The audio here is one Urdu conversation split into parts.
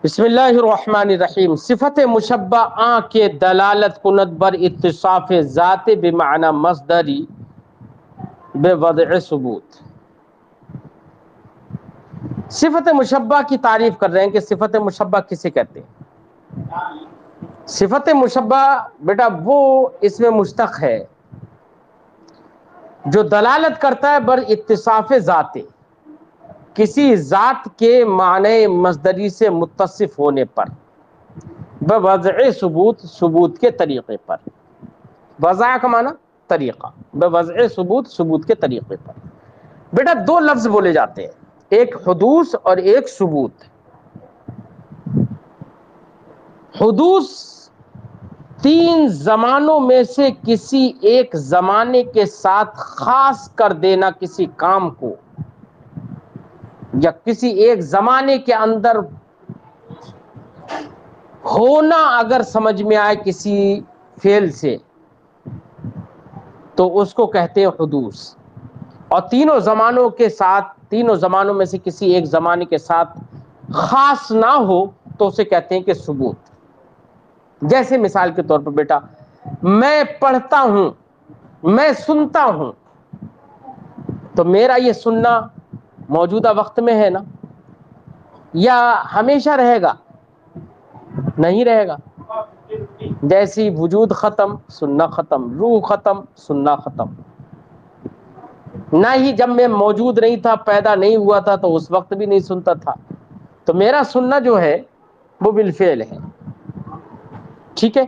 بسم اللہ الرحمن الرحیم۔ صفت مشبہ آں کے دلالت کند بر اتصاف ذات بمعنی مصدری بے وضع ثبوت۔ صفت مشبہ کی تعریف کر رہے ہیں کہ صفت مشبہ کسے کہتے ہیں۔ صفت مشبہ بیٹا وہ اس میں مشتق ہے جو دلالت کرتا ہے بر اتصاف ذات، کسی ذات کے معنی مصدری سے متصف ہونے پر، بوضع ثبوت، ثبوت کے طریقے پر۔ وضع کا معنی طریقہ، بوضع ثبوت، ثبوت کے طریقے پر۔ بیٹا دو لفظ بولے جاتے ہیں، ایک حدوث اور ایک ثبوت۔ حدوث تین زمانوں میں سے کسی ایک زمانے کے ساتھ خاص کر دینا کسی کام کو، یا کسی ایک زمانے کے اندر ہونا اگر سمجھ میں آئے کسی فعل سے تو اس کو کہتے ہیں حدوث۔ اور تینوں زمانوں کے ساتھ، تینوں زمانوں میں سے کسی ایک زمانے کے ساتھ خاص نہ ہو تو اسے کہتے ہیں کہ ثبوت۔ جیسے مثال کے طور پر بیٹا میں پڑھتا ہوں، میں سنتا ہوں، تو میرا یہ سننا موجودہ وقت میں ہے نا، یا ہمیشہ رہے گا؟ نہیں رہے گا۔ جیسی وجود ختم، سننا ختم، روح ختم، سننا ختم۔ نہ ہی جب میں موجود نہیں تھا، پیدا نہیں ہوا تھا تو اس وقت بھی نہیں سنتا تھا، تو میرا سننا جو ہے وہ بالفعل ہے، ٹھیک ہے۔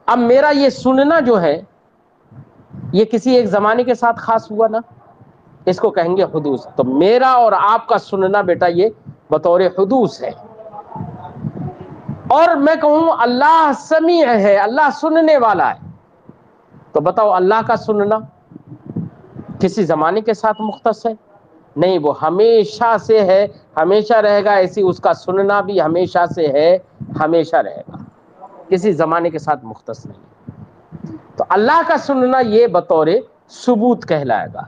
اب میرا یہ سننا جو ہے یہ کسی ایک زمانے کے ساتھ خاص ہوا نا، اس کو کہیں گے حدوث۔ تو میرا اور آپ کا سننا بیٹا یہ بطور حدوث ہے۔ اور میں کہوں اللہ سمیع ہے، اللہ سننے والا ہے، تو بتاؤ اللہ کا سننا کسی زمانے کے ساتھ مختص ہے؟ نہیں، وہ ہمیشہ سے ہے، ہمیشہ رہے گا۔ ایسی اس کا سننا بھی ہمیشہ سے ہے، ہمیشہ رہے گا، کسی زمانے کے ساتھ مختص نہیں۔ تو اللہ کا سننا یہ بطور ثبوت کہلائے گا۔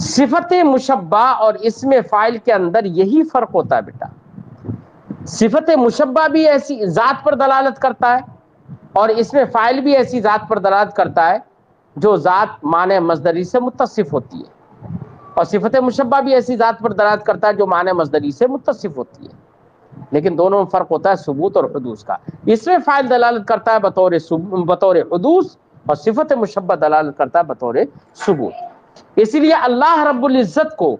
صفت مشبہ اور اسم فاعل کے اندر یہی فرق ہوتا ہے بیٹا۔ صفت مشبہ بھی ایسی ذات پر دلالت کرتا ہے، اور اسم فاعل بھی ایسی ذات پر دلالت کرتا ہے جو ذات معنی مصدری سے متصف ہوتی ہے، اور صفت مشبہ بھی ایسی ذات پر دلالت کرتا ہے جو معنی مصدری سے متصف ہوتی ہے۔ لیکن دونوں میں فرق ہوتا ہے ثبوت اور حدوث کا۔ اسم فاعل دلالت کرتا ہے بطور حدوث، اور صفت مشبہ دلالت کرتا ہے بطور ثبوت۔ اسی لیے اللہ رب العزت کو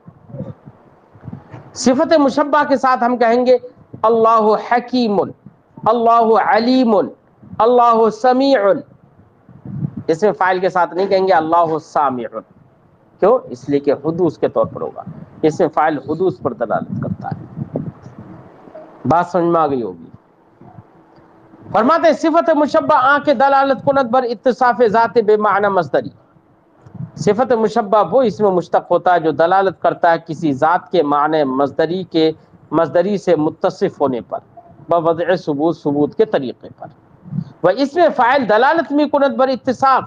صفت مشبہ کے ساتھ ہم کہیں گے اللہ حکیم، اللہ علیم، اللہ سمیع۔ اسم فاعل کے ساتھ نہیں کہیں گے اللہ سامع۔ کیوں؟ اس لیے کہ حدوث کے طور پر ہوگا، اسم فاعل حدوث پر دلالت کرتا ہے۔ بات سمجھ میں آ گئی ہوگی۔ فرماتے ہیں صفت مشبہ آں کے دلالت کند بر اتصاف ذات بے معنی مصدری۔ صفت مشبہ وہ اس میں مشتق ہوتا ہے جو دلالت کرتا ہے کسی ذات کے معنی مصدری سے متصف ہونے پر، بوضع ثبوت، ثبوت کے طریقے پر۔ وہ اس میں فاعل دلالت میں کند بر اتصاف،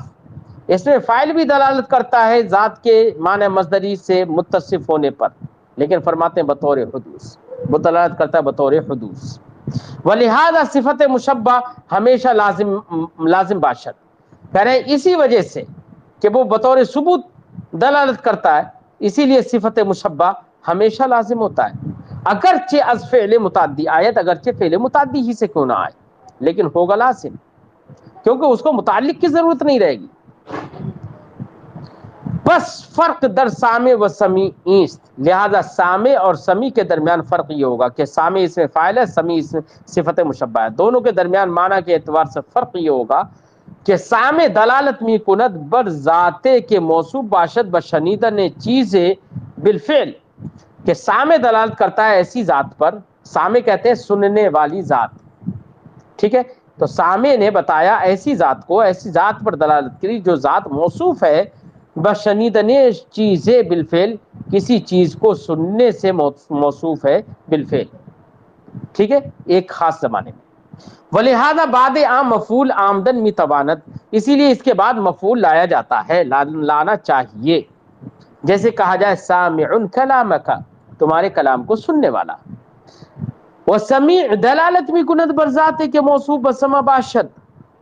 اس میں فاعل بھی دلالت کرتا ہے ذات کے معنی مصدری سے متصف ہونے پر، لیکن فرماتے ہیں بطور حدوث، وہ دلالت کرتا ہے بطور حدوث۔ ولہذا صفت مشبہ ہمیشہ لازم باشد، کہہ رہے ہیں اسی وجہ سے کہ وہ بطور ثبوت دلالت کرتا ہے، اسی لیے صفت مشبہ ہمیشہ لازم ہوتا ہے، اگرچہ از فعل متعدی آیت، اگرچہ فعل متعدی ہی سے کیوں نہ آئے، لیکن ہوگا لازم، کیونکہ اس کو متعلق کی ضرورت نہیں رہے گی۔ بس فرق در سامع و سمیع است، لہذا سامع اور سمیع کے درمیان فرق یہ ہوگا کہ سامع اس میں فاعل ہے، سمیع اس میں صفت مشبہ ہے۔ دونوں کے درمیان معنی کے اعتبار سے فرق یہ ہوگا کہ سامع دلالت می کند بر ذاتے کے موصوف باشد بشنیدن چیزیں بالفعل، کہ سامع دلالت کرتا ہے ایسی ذات پر، سامع کہتے ہیں سننے والی ذات، ٹھیک ہے۔ تو سامع نے بتایا ایسی ذات کو، ایسی ذات پر دلالت کری جو ذات موصوف ہے بشنیدن چیزیں بالفعل، کسی چیز کو سننے سے موصوف ہے بالفعل، ٹھیک ہے، ایک خاص زمانے میں۔ ولہذا بعد عام مفعول آمدن می توانت، اسی لیے اس کے بعد مفعول لایا جاتا ہے، لانا چاہیے۔ جیسے کہا جائے سامع کلامک، تمہارے کلام کو سننے والا۔ وہ سمیع دلالت بھی کند برذات کے موصوف بسما باشد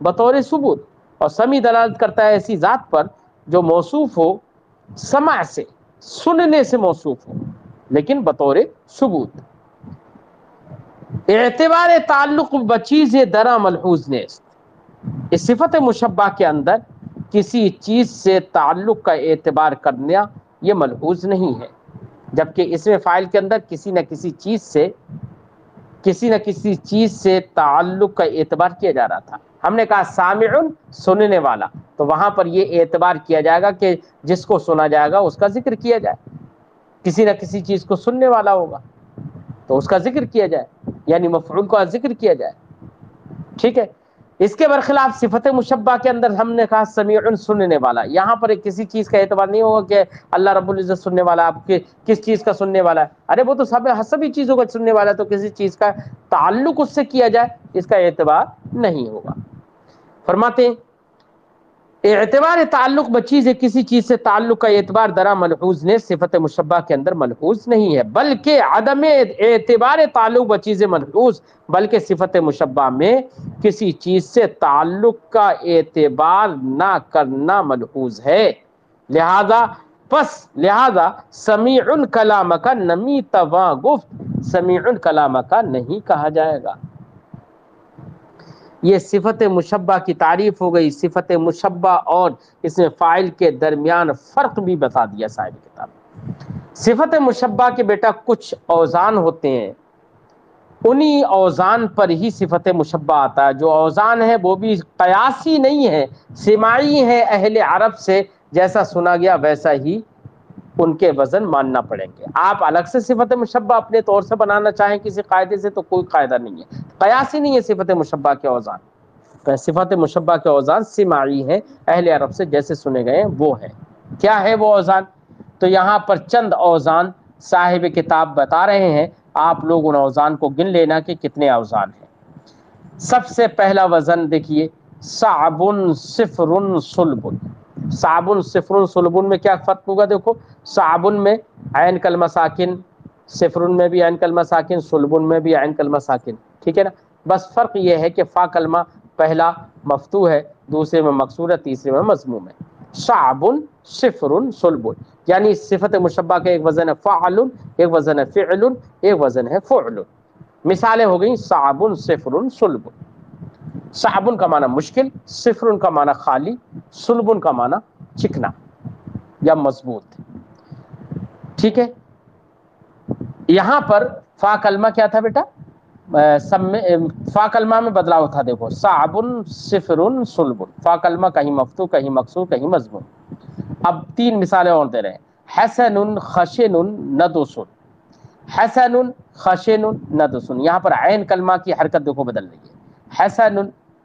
بطور ثبوت، اور سمیع دلالت کرتا ہے ایسی ذات پر جو موصوف ہو سمع سے، سننے سے موصوف ہو لیکن بطور ثبوت۔ اعتبار تعلق بچیز درا ملحوظ نیست، اس صفت مشبہ کے اندر کسی چیز سے تعلق کا اعتبار کرنا یہ ملحوظ نہیں ہے، جبکہ اس میں فاعل کے اندر کسی نہ کسی چیز سے تعلق کا اعتبار کیا جا رہا تھا۔ ہم نے کہا سامعن سننے والا، تو وہاں پر یہ اعتبار کیا جائے گا کہ جس کو سنا جائے گا اس کا ذکر کیا جائے، کسی نہ کسی چیز کو سننے والا ہوگا تو اس کا ذکر کیا جائے، یعنی مفعول کا ذکر کیا جائے، ٹھیک ہے۔ اس کے برخلاف صفت مشبہ کے اندر ہم نے کہا سمیع سننے والا، یہاں پر کسی چیز کا اعتبار نہیں ہوگا کہ اللہ رب العزت سننے والا، آپ کے کس چیز کا سننے والا ہے، ارے وہ تو سبھی چیزوں کا سننے والا ہے، تو کسی چیز کا تعلق اس سے کیا جائے اس کا اعتبار نہیں ہوگا۔ فرماتے ہیں اعتبار تعلق بچیز ہے، کسی چیز سے تعلق کا اعتبار درا ملحوظ نے صفت مشبہ کے اندر ملحوظ نہیں ہے، بلکہ عدم اعتبار تعلق بچیز ملحوظ، بلکہ صفت مشبہ میں کسی چیز سے تعلق کا اعتبار نہ کرنا ملحوظ ہے، لہذا سمیع کلام کا نمی تواں گفت سمیع کلام کا نہیں کہا جائے گا۔ یہ صفت مشبہ کی تعریف ہو گئی۔ صفت مشبہ اور اس میں فاعل کے درمیان فرق بھی بتا دیا صاحب کتاب۔ صفت مشبہ کے بیٹا کچھ اوزان ہوتے ہیں، انہی اوزان پر ہی صفت مشبہ آتا ہے۔ جو اوزان ہے وہ بھی قیاسی نہیں ہے، سماعی ہے، اہل عرب سے جیسا سنا گیا ویسا ہی ان کے وزن ماننا پڑیں گے۔ آپ الگ سے صفت مشبہ اپنے طور سے بنانا چاہیں کسی قاعدے سے تو کوئی قاعدہ نہیں ہے، قیاسی نہیں ہے صفت مشبہ کے اوزان۔ صفت مشبہ کے اوزان سماعی ہیں، اہل عرب سے جیسے سنے گئے وہ ہیں۔ کیا ہے وہ اوزان؟ تو یہاں پر چند اوزان صاحب کتاب بتا رہے ہیں، آپ لوگ ان اوزان کو گن لینا کہ کتنے اوزان ہیں۔ سب سے پہلا وزن دیکھیے، صعب صفر صلب۔ صعب صفر صلب میں کیا فرق ہوگا؟ دیکھو، صعب میں عین کلمہ ساکن، صفر میں بھی عین کلمہ ساکن، صلب میں بھی عین کلمہ ساکن، ٹھیک ہے نا؟ بس فرق یہ ہے کہ فا کلمہ پہلا مفتوح ہے، دوسرے میں مکسور ہے، تیسرے میں مضموم ہے۔ صعب صفر صلب، یعنی صفت مشبہ کا ایک وزن ہے فعل، ایک وزن ہے فعل، ایک وزن ہے فعل۔ مثالیں ہو گئیں صعب صفر صلب۔ صعب کا معنی مشکل، صفر کا معنی خالی، صلب کا معنی چکنا یا مضبوط، ٹھیک ہے۔ یہاں پر فا کلمہ کیا تھا بیٹا؟ فا کلمہ میں بدلاؤ تھا، دیکھو صعب صفر صلب، فا کلمہ کہیں مفتوح کہیں مکسور کہیں مضموم۔ اب تین مثالیں اور دے رہے ہیں، حسن خشن ندس، حسن خشن ندس، یہاں پر عین کلمہ کی حرکت دیکھو بدل رہی ہے۔ حسن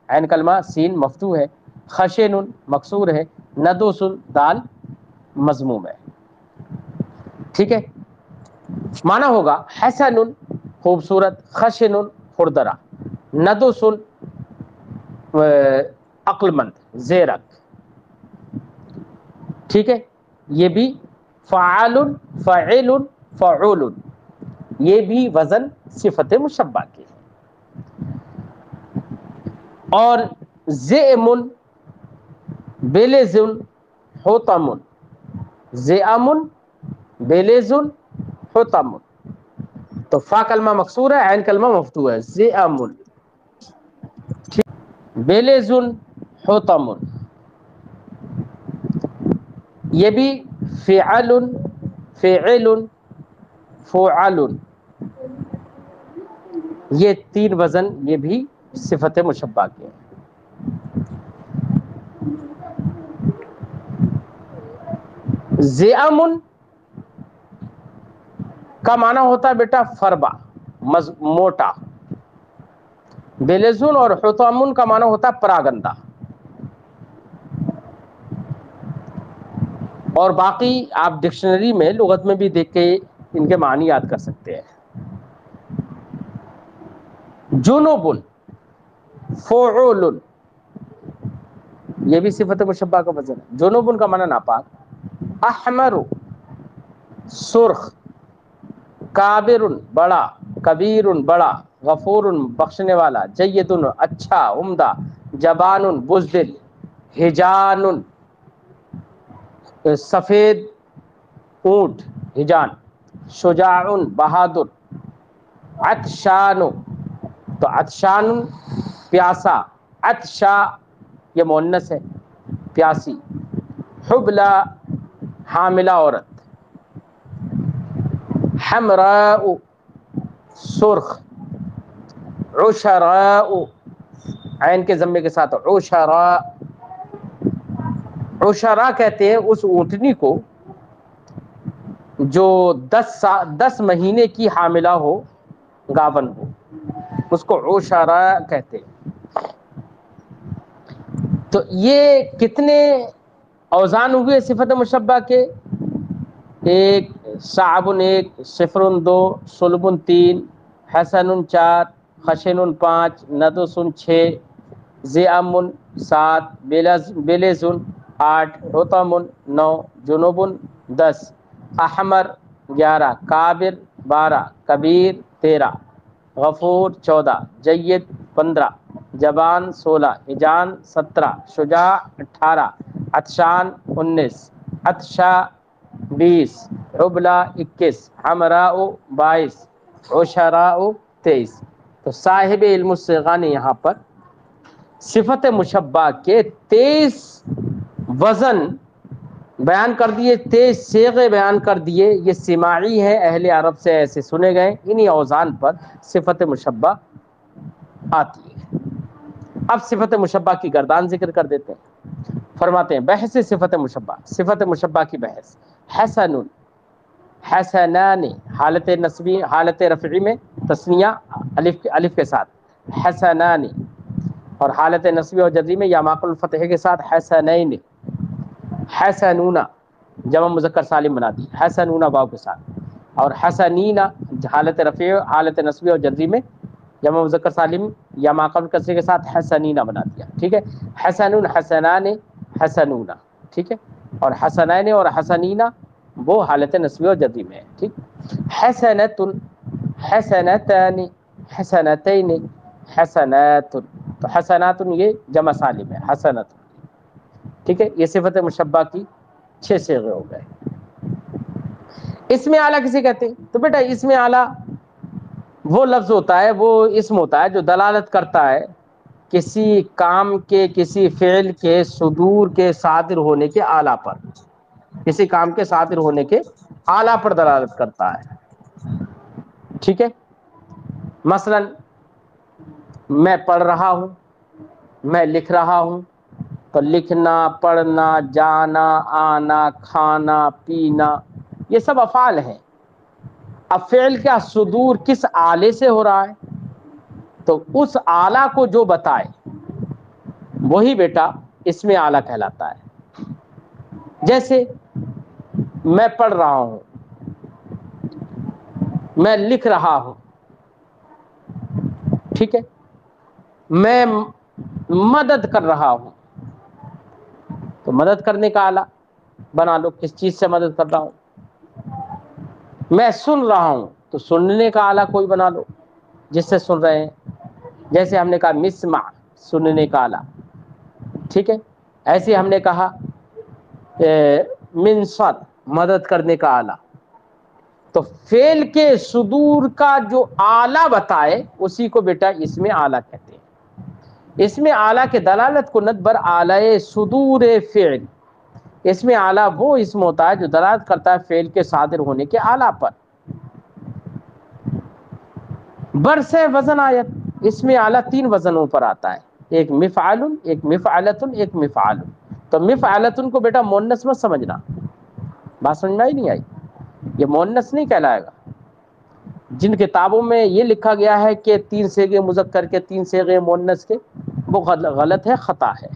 عین کلمہ سین مفتوح ہے، خشن مکسور ہے، ندس دال مضموم ہے، ٹھیک ہے۔ معنی ہوگا حسن خوبصورت، خشن خوردرا، ندس عقل مند زیرک، ٹھیک ہے۔ یہ بھی فعال فعل فعول، یہ بھی وزن صفت مشبہ کے ہیں۔ اور زئم بیلزن حطم، زئم بیلزن حطم، تو فا کلمہ مکسور ہے، عین کلمہ مفتوح ہے، زئم بیلزن حطم، یہ بھی فعل فعل فعل، یہ تین وزن یہ بھی صفت مشبہ کے ہیں۔ زئم کا معنی ہوتا ہے بیٹا فربا موٹا، بیلزن اور حطام کا معنی ہوتا ہے پراگندہ، اور باقی آپ ڈکشنری میں لغت میں بھی دیکھ کے ان کے معنی یاد کر سکتے ہیں۔ جنوب فعول، یہ بھی صفت مشبہ کا وزن ہے، جنوب کا معنی ناپاک، احمر سرخ، کابر بڑا، کبیر بڑا، غفور بخشنے والا، جید اچھا عمدہ، جبان بزدل، ہجان سفید اونٹ ہجان، شجاع بہادر، عطشان تو عطشان پیاسا، عطشا یہ مؤنث ہے پیاسی، حبلا حاملہ عورت، حمراء سرخ، عشراء عین کے ضمے کے ساتھ عشراء، عشراء کہتے ہیں اس اونٹنی کو جو 10 مہینے کی حاملہ ہو، گاون ہو، اس کو عشراء کہتے ہیں۔ تو یہ کتنے اوزان ہوئے صفت مشبہ کے؟ ایک، صعب ایک، صفر دو، صلب تین، حسن چار، خشن پانچ، ندس چھ، ذئام سات، بلز آٹھ، حطم نو، جنوب 10، احمر 11، کابر 12، کبیر 13، غفور 14، جید 15، جبان 16، ہجان 17، شجاع 18، عطشان 19، عطشا 20، حبلہ 21، حمراء 22، عشراء 23۔ تو صاحب علم الصیغہ نے یہاں پر صفت مشبہ کے 23 وزن بیان کر دیے، 23 صیغے بیان کر دیے۔ یہ سماعی ہے، اہل عرب سے ایسے سنے گئے، انہی اوزان پر صفت مشبہ آتی ہے۔ اب صفت مشبہ کی گردان ذکر کر دیتے ہیں۔ فرماتے ہیں بحث صفت مشبہ، صفت مشبہ کی بحث، حسن حسنان حالت نصبی، حالت رفعی میں تثنیہ الف کے ساتھ حسنان، اور حالت نصبی اور جزمی میں یا ماقل الفتح کے ساتھ حسنین، حسنون جمع مذکر سالم بنا دی، حسنون واو کے ساتھ، اور حسنین حالت رفع، حالت نصبی اور جزمی میں جمع مذکر سالم یا ماقل کسرے کے ساتھ حسنین بنا دیا، ٹھیک ہے۔ حسن حسنان حسنون، ٹھیک ہے، اور حسنین اور حسنین وہ حالت نصبی اور جزمی میں ہے، ٹھیک۔ حسنۃ حسنتان حسنتین حسنات، تو حسنات یہ جمع سالم ہے حسنت، ٹھیک ہے۔ یہ صفت مشبہ کی 6 صیغے ہو گئے۔ اسم اعلیٰ کسے کہتے ہیں؟ تو بیٹا اسم اعلیٰ وہ لفظ ہوتا ہے، وہ اسم ہوتا ہے جو دلالت کرتا ہے کسی کام کے، کسی فعل کے صدور کے، صادر ہونے کے اعلیٰ پر، کسی کام کے صادر ہونے کے اعلیٰ پر دلالت کرتا ہے، ٹھیک ہے۔ مثلا میں پڑھ رہا ہوں، میں لکھ رہا ہوں، تو لکھنا، پڑھنا، جانا، آنا، کھانا، پینا، یہ سب افعال ہیں۔ اب فعل کا صدور کس آلے سے ہو رہا ہے، تو اس آلہ کو جو بتائے وہی بیٹا اسم اعلیٰ کہلاتا ہے۔ جیسے میں پڑھ رہا ہوں، میں لکھ رہا ہوں، ٹھیک ہے، میں مدد کر رہا ہوں، تو مدد کرنے کا آلہ بنا لو، کس چیز سے مدد کر رہا ہوں۔ میں سن رہا ہوں، تو سننے کا آلہ کوئی بنا لو جس سے سن رہے ہیں، جیسے ہم نے کہا مسمع سننے کا آلہ، ٹھیک ہے۔ ایسے ہم نے کہا منصت مدد کرنے کا آلہ۔ تو فعل کے صدور کا جو آلہ بتائے اسی کو بیٹا اسم اعلیٰ کہتے ہیں۔ اسم اعلیٰ کے دلالت کو ند بر آلۂ صدور فعل، اسم اعلیٰ وہ اسم ہوتا ہے جو دلالت کرتا ہے فعل کے صادر ہونے کے آلہ پر۔ برس وزن آیت، اسم اعلیٰ 3 وزنوں پر آتا ہے، ایک مفعل، ایک مفعلۃ، ایک مفعال۔ تو مفعلۃ کو بیٹا مؤنث مت سمجھنا، بات سمجھ میں نہیں آئی، یہ مؤنث نہیں کہلائے گا۔ جن کتابوں میں یہ لکھا گیا ہے کہ 3 صیغے مذکر کے 3 صیغے مؤنث کے، وہ غلط ہے، خطا ہے۔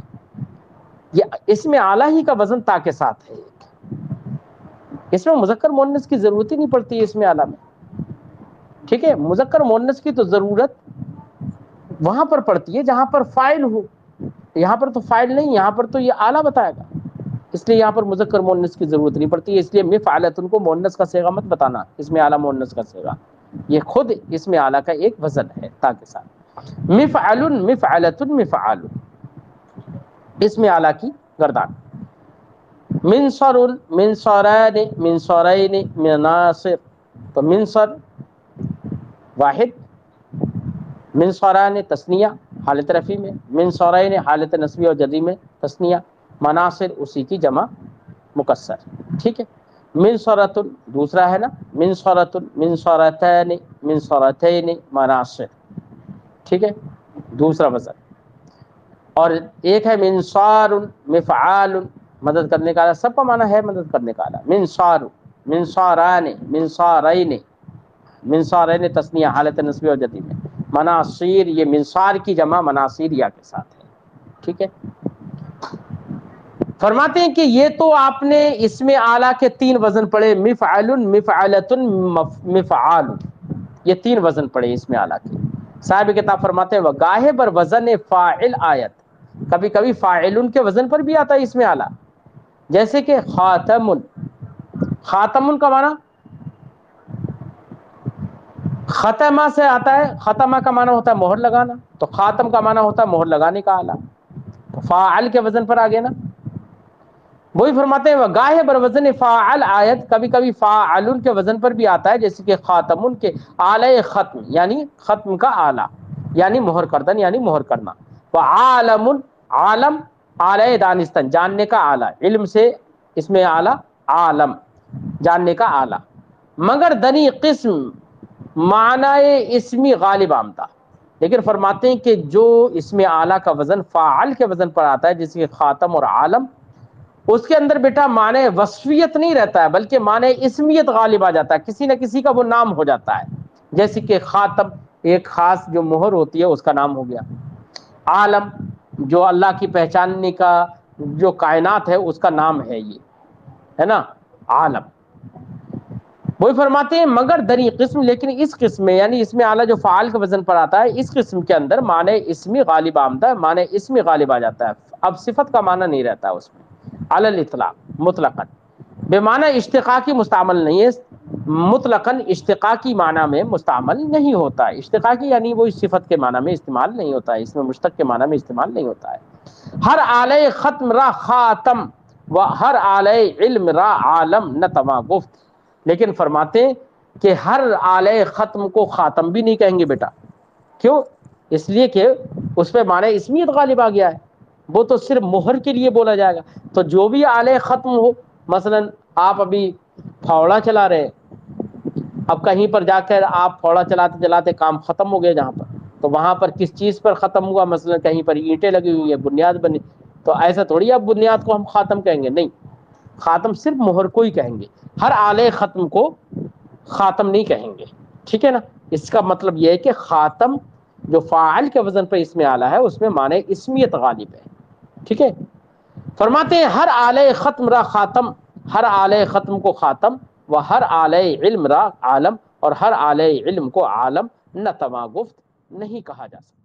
یہ اسم اعلیٰ ہی کا وزن تا کے ساتھ ہے، اس میں مذکر مؤنث کی ضرورت ہی نہیں پڑتی ہے اسم اعلیٰ میں، ٹھیک ہے۔ مذکر مؤنث کی تو ضرورت وہاں پر پڑتی ہے جہاں پر فاعل ہو، یہاں پر تو فاعل نہیں، یہاں پر تو یہ اعلیٰ بتائے گا، اس لیے یہاں پر مذکر مؤنث کی ضرورت نہیں پڑتی ہے۔ اس لیے مفعلۃ کو مؤنث کا صیغہ مت بتانا، اس میں اعلیٰ مؤنث کا صیغہ، یہ خود اسم اعلیٰ کا ایک وزن ہے تا کے ساتھ۔ مفعل مفعلۃ مفعال، اسم اعلیٰ کی گردان۔ منصر منصران منصرین مناصر، تو منصر واحد، منصران تثنیہ حالت رفع میں، منصرین حالت نصبی اور جزم میں تثنیہ، مناصر اسی کی جمع مکسر، ٹھیک ہے۔ منصرۃ دوسرا ہے نا، منصرۃ منصرتان منصرتین مناصر، ٹھیک ہے، دوسرا وزن۔ اور ایک ہے منصار مفعال، مدد کرنے کا، سب کا معنی ہے مدد کرنے کا۔ منصار منصاران منصارین منصارین تثنیہ حالت نصبی اور جزم میں، مناصیر یہ منصار کی جمع مناصیر یا کے ساتھ ہے، ٹھیک ہے۔ فرماتے ہیں کہ یہ تو آپ نے اسم اعلیٰ کے 3 وزن پڑھے، مفعل مفعلۃ مفعال، یہ 3 وزن پڑھے اسم اعلیٰ کے۔ صاحب کتاب فرماتے ہیں وگاہے بر وزن فاعل آیت، کبھی کبھی فاعل کے وزن پر بھی آتا ہے اسم اعلیٰ، جیسے کہ خاتم، خاتم کا معنی ختمہ سے آتا ہے، ختمہ کا معنی ہوتا ہے مہر لگانا، تو خاتم کا معنی ہوتا ہے مہر لگانے کا آلہ، فاعل کے وزن پر آ گیا نا۔ وہی فرماتے ہیں گاہے بر وزن فاعل آیت، کبھی کبھی فاعل کے وزن پر بھی آتا ہے، جیسے کہ خاتم کے آلہ ختم، یعنی ختم کا آلہ، یعنی مہر کردن یعنی مہر کرنا۔ وعالم عالم آلہ دانستن جاننے کا آلہ، علم سے اس میں آلہ عالم جاننے کا آلہ، مگر دنی قسم معنی اسمی غالب آمدہ، لیکن فرماتے ہیں کہ جو اسم اعلیٰ کا وزن فاعل کے وزن پر آتا ہے جیسے کہ خاتم اور عالم، اس کے اندر بیٹا معنی وصفیت نہیں رہتا ہے بلکہ معنی اسمیت غالب آ جاتا ہے، کسی نہ کسی کا وہ نام ہو جاتا ہے، جیسے کہ خاتم ایک خاص جو مہر ہوتی ہے اس کا نام ہو گیا، عالم جو اللہ کی پہچاننے کا جو کائنات ہے اس کا نام ہے، یہ ہے نا عالم۔ وہی فرماتے ہیں مگر دنی قسم، لیکن اس قسم میں یعنی اس میں اعلیٰ جو فعال کے وزن پر آتا ہے اس قسم کے اندر معنی اسمی غالب آمدہ، معنی اسمی غالب آ جاتا ہے، اب صفت کا معنی نہیں رہتا اس میں، علی الاطلاق مطلقاً، بے معنی اشتقاقی مستعمل نہیں ہے، مطلقاً اشتقاقی معنی میں مستعمل نہیں ہوتا ہے، اشتقاقی یعنی وہ صفت کے معنی میں استعمال نہیں ہوتا ہے، اس میں مشتق کے معنی میں استعمال نہیں ہوتا ہے۔ ہر آلہ ختم را خاتم و ہر آلہ علم را عالم نتما گفت، لیکن فرماتے ہیں کہ ہر آلہ ختم کو خاتم بھی نہیں کہیں گے بیٹا، کیوں؟ اس لیے کہ اس پہ معنی اسمیت غالب آ گیا ہے، وہ تو صرف مہر کے لیے بولا جائے گا، تو جو بھی آلہ ختم ہو، مثلا آپ ابھی پھاوڑا چلا رہے ہیں، اب کہیں پر جا کر آپ پھاوڑا چلاتے چلاتے کام ختم ہو گیا جہاں پر، تو وہاں پر کس چیز پر ختم ہوا، مثلا کہیں پر اینٹیں لگی ہوئی ہے، بنیاد بنی، تو ایسا تھوڑی اب بنیاد کو ہم خاتم کہیں گے، نہیں، خاتم صرف مہر کو ہی کہیں گے، ہر آلہ ختم کو خاتم نہیں کہیں گے، ٹھیک ہے نا۔ اس کا مطلب یہ ہے کہ خاتم جو فاعل کے وزن پر اسم اعلیٰ ہے اس میں معنی اسمیت غالب ہے، ٹھیک ہے۔ فرماتے ہیں ہر آلہ ختم را خاتم، ہر آلہ ختم کو خاتم، و ہر آلہ علم را عالم، اور ہر آلہ علم کو عالم نہ تما گفت نہیں کہا جا سکتا۔